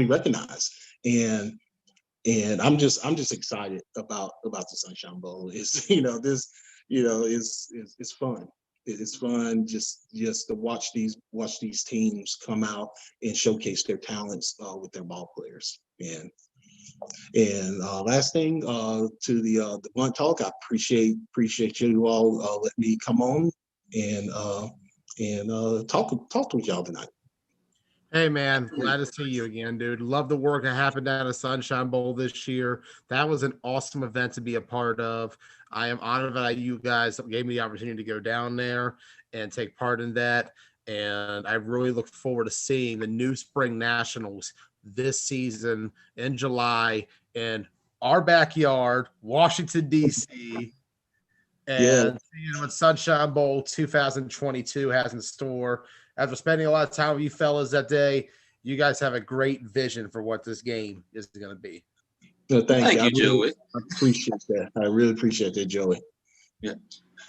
recognized, and I'm just excited about the Sunshine Bowl. It's it's fun. It's fun just to watch these teams come out and showcase their talents with their ball players. And last thing, to the blunt talk, I appreciate you all letting me come on and talk with y'all tonight. Hey man, glad to see you again, dude. Love the work that happened down at Sunshine Bowl this year. That was an awesome event to be a part of. I am honored that you guys gave me the opportunity to go down there and take part in that. And I really look forward to seeing the new spring nationals this season in July in our backyard, Washington, D.C. And seeing what Sunshine Bowl 2022 has in store. After spending a lot of time with you fellas that day, you guys have a great vision for what this game is going to be. No, thank you, Joey. I appreciate that. I really appreciate that, Joey. Yeah.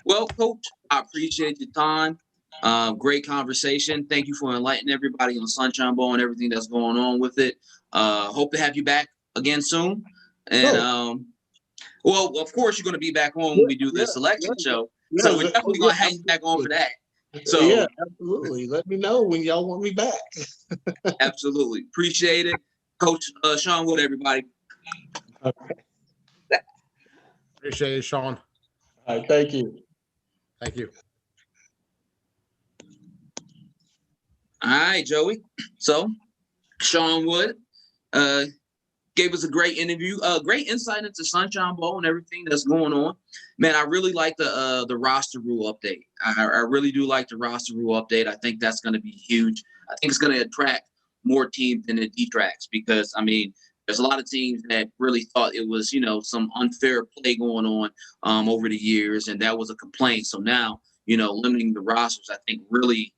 Well, Coach, I appreciate your time. Great conversation. Thank you for enlightening everybody on Sunshine Bowl and everything that's going on with it. Hope to have you back again soon. And well, of course, you're going to be back on when we do the selection show. So we're definitely going to hang you back on for that. So yeah, absolutely. Let me know when y'all want me back. Absolutely. Appreciate it. Coach Sean Wood, everybody. Okay. Appreciate it, Sean. All right, thank you. Thank you. All right, Joey. So Sean Wood gave us a great interview, great insight into Sunshine Bowl and everything that's going on. Man, I really like the roster rule update. I really do like the roster rule update. I think that's going to be huge. I think it's going to attract more teams than it detracts, because, I mean, there's a lot of teams that really thought it was, some unfair play going on over the years, and that was a complaint. So now, limiting the rosters, I think, really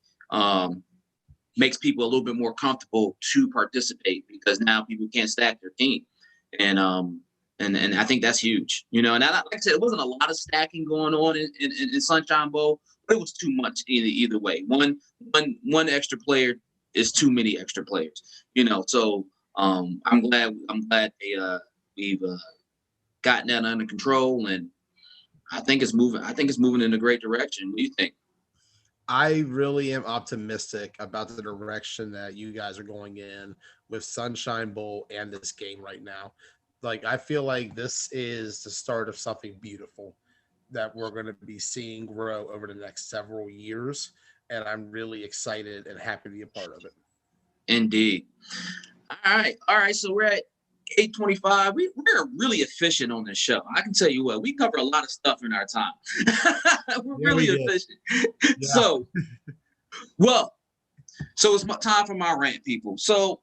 makes people a little bit more comfortable to participate, because now people can't stack their team. And I think that's huge, and like I said, it wasn't a lot of stacking going on in Sunshine Bowl, but it was too much either way. One extra player is too many extra players, so I'm glad we've gotten that under control, and I think it's moving in a great direction. What do you think? I really am optimistic about the direction that you guys are going in with Sunshine Bowl and this game right now. Like, I feel like this is the start of something beautiful. that we're going to be seeing grow over the next several years. And I'm really excited and happy to be a part of it. Indeed. All right. So we're at 8:25. We're really efficient on this show. I can tell you what, we cover a lot of stuff in our time. We're really efficient. Yeah. So it's time for my rant, people. So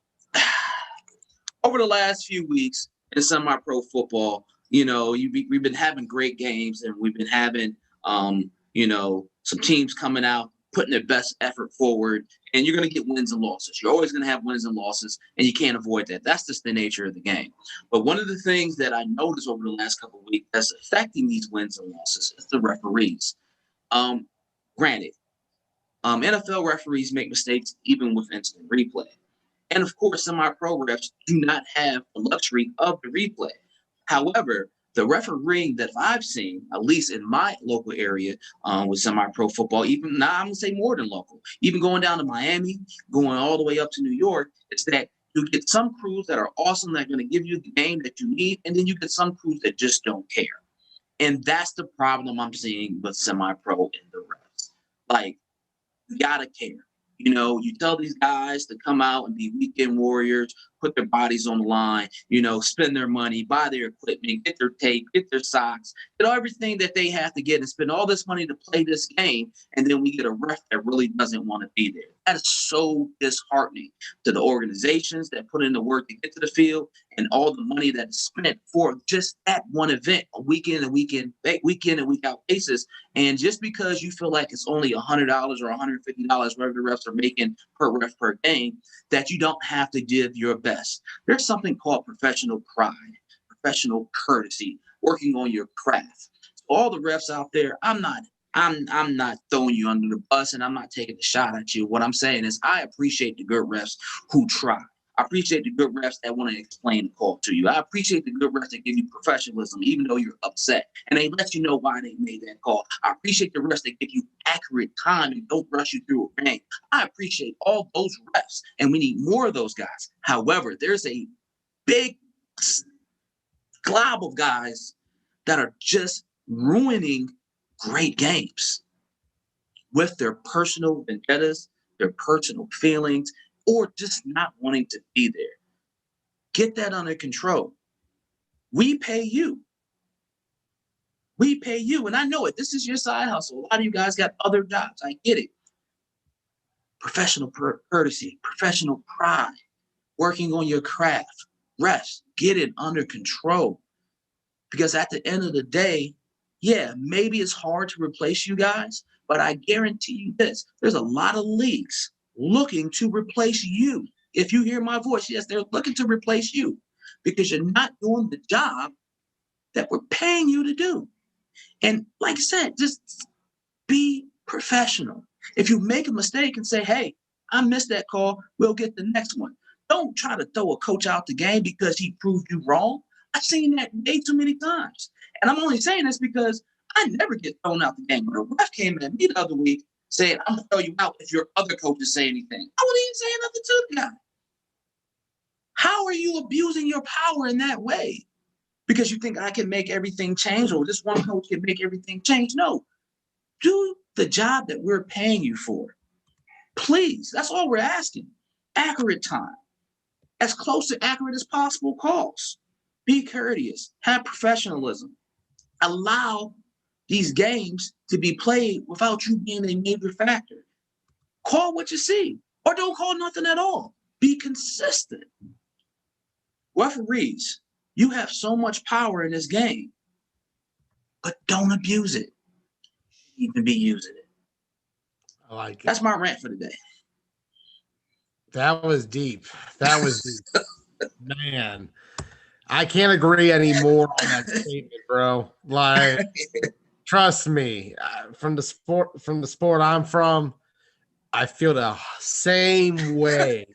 over the last few weeks in semi-pro football, we've been having great games, and we've been having, some teams coming out, putting their best effort forward, and you're going to get wins and losses. You're always going to have wins and losses, and you can't avoid that. That's just the nature of the game. But one of the things that I noticed over the last couple of weeks that's affecting these wins and losses is the referees. Granted, NFL referees make mistakes even with instant replay. And of course, semi-pro refs do not have the luxury of the replay. However, the refereeing that I've seen, at least in my local area with semi-pro football, even now I'm going to say more than local, even going down to Miami, going all the way up to New York, it's that you get some crews that are awesome, that are going to give you the game that you need, and then you get some crews that just don't care. And that's the problem I'm seeing with semi-pro and the refs. Like, you got to care. You tell these guys to come out and be weekend warriors, put their bodies on the line, spend their money, buy their equipment, get their tape, get their socks, get everything that they have to get and spend all this money to play this game. And then we get a ref that really doesn't want to be there. That is so disheartening to the organizations that put in the work to get to the field and all the money that is spent for just that one event, a week and week out basis. And just because you feel like it's only $100 or $150, whatever the refs are making per ref per game, that you don't have to give your best. There's something called professional pride, professional courtesy, working on your craft. So all the refs out there, I'm not throwing you under the bus, and I'm not taking a shot at you. What I'm saying is I appreciate the good refs who try. I appreciate the good refs that want to explain the call to you. I appreciate the good refs that give you professionalism, even though you're upset, and they let you know why they made that call. I appreciate the refs that give you accurate time and don't rush you through a game. I appreciate all those refs, and we need more of those guys. However, there's a big glob of guys that are just ruining great games with their personal vendettas, their personal feelings, or just not wanting to be there. Get that under control. We pay you. We pay you. And I know it. This is your side hustle. A lot of you guys got other jobs. I get it. Professional courtesy, professional pride, working on your craft, rest, get it under control. Because at the end of the day, yeah, maybe it's hard to replace you guys, but I guarantee you this, there's a lot of leagues looking to replace you. If you hear my voice, yes, they're looking to replace you because you're not doing the job that we're paying you to do. And like I said, just be professional. If you make a mistake and say, hey, I missed that call, we'll get the next one. Don't try to throw a coach out the game because he proved you wrong. I've seen that way too many times. And I'm only saying this because I never get thrown out the game. But a ref came at me the other week saying, I'm going to throw you out if your other coaches say anything. I wouldn't even say nothing to the guy. How are you abusing your power in that way? Because you think I can make everything change or this one coach can make everything change? No. Do the job that we're paying you for. Please. That's all we're asking. Accurate time. As close to accurate as possible calls. Be courteous. Have professionalism. Allow these games to be played without you being a major factor. Call what you see, or don't call nothing at all. Be consistent. Referees, you have so much power in this game, but don't abuse it. You can be using it. I like it. That's my rant for today. That was deep. That was deep. Man, I can't agree anymore on that statement, bro. Like, trust me, from the sport I'm from, I feel the same way.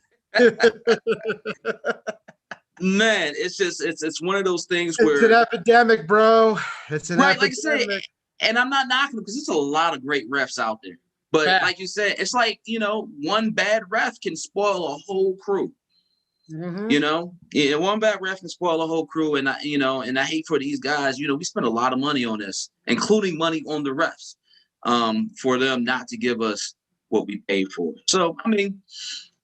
Man, it's one of those things where it's an epidemic, bro. It's an epidemic. Like I said, and I'm not knocking them because there's a lot of great refs out there. But like you said, it's like, one bad ref can spoil a whole crew. You know, yeah, one bad ref can spoil the whole crew, and I hate for these guys. You know, we spend a lot of money on this, including money on the refs, for them not to give us what we paid for. So, I mean,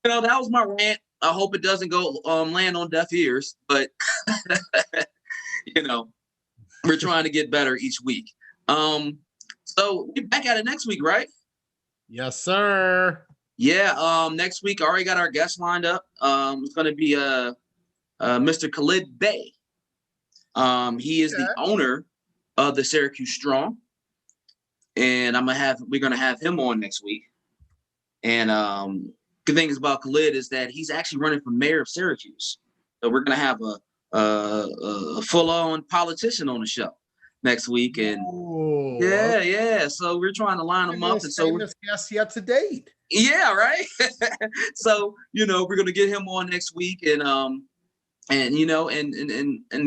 that was my rant. I hope it doesn't go land on deaf ears, but we're trying to get better each week. So we're back at it next week, right? Yes, sir. Yeah. Next week, I already got our guests lined up. It's going to be Mr. Khalid Bey. He is the owner of the Syracuse Strong, and we're gonna have him on next week. And good thing about Khalid is that he's actually running for mayor of Syracuse, so we're gonna have a full-on politician on the show next week. And yeah. So we're trying to line them up, and so we're yet to date. Yeah, right. So we're gonna get him on next week, and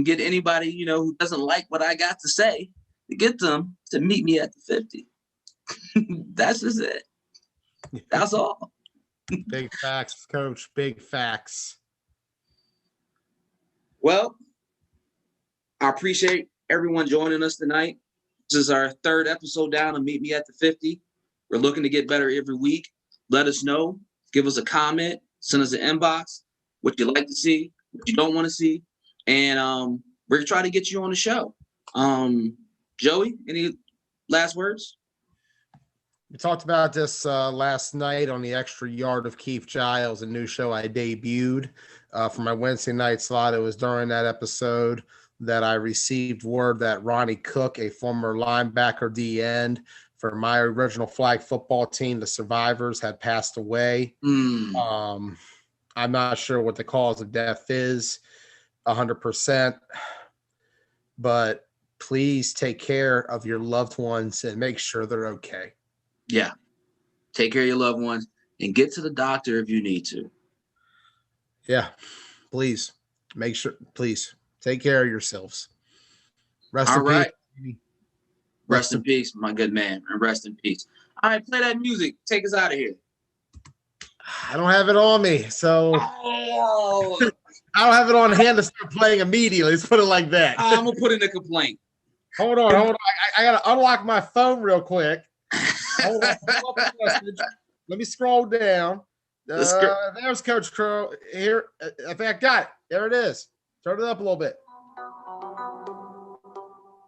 get anybody who doesn't like what I got to say, to get them to meet me at the 50. That's just it. That's all. Big facts, Coach. Big facts. Well, I appreciate everyone joining us tonight. This is our third episode down of Meet Me at the 50. We're looking to get better every week. Let us know. Give us a comment. Send us an inbox. What you like to see, what you don't want to see. And we're going to try to get you on the show. Joey, any last words? We talked about this last night on the Extra Yard of Keith Giles, a new show I debuted for my Wednesday night slot. It was during that episode that I received word that Ronnie Cook, a former linebacker D end for my original flag football team, the Survivors, had passed away. I'm not sure what the cause of death is 100%, but please take care of your loved ones and make sure they're okay. Yeah. Take care of your loved ones and get to the doctor if you need to. Yeah. Please make sure, please take care of yourselves. Rest in peace. Rest in peace, my good man, and rest in peace. All right, play that music. Take us out of here. I don't have it on me, so I don't have it on hand to start playing immediately. Let's put it like that. I'm gonna put in a complaint. Hold on. I gotta unlock my phone real quick. Hold on. Let me scroll down. There's Coach Crow here. I think I got it. There it is. Turn it up a little bit.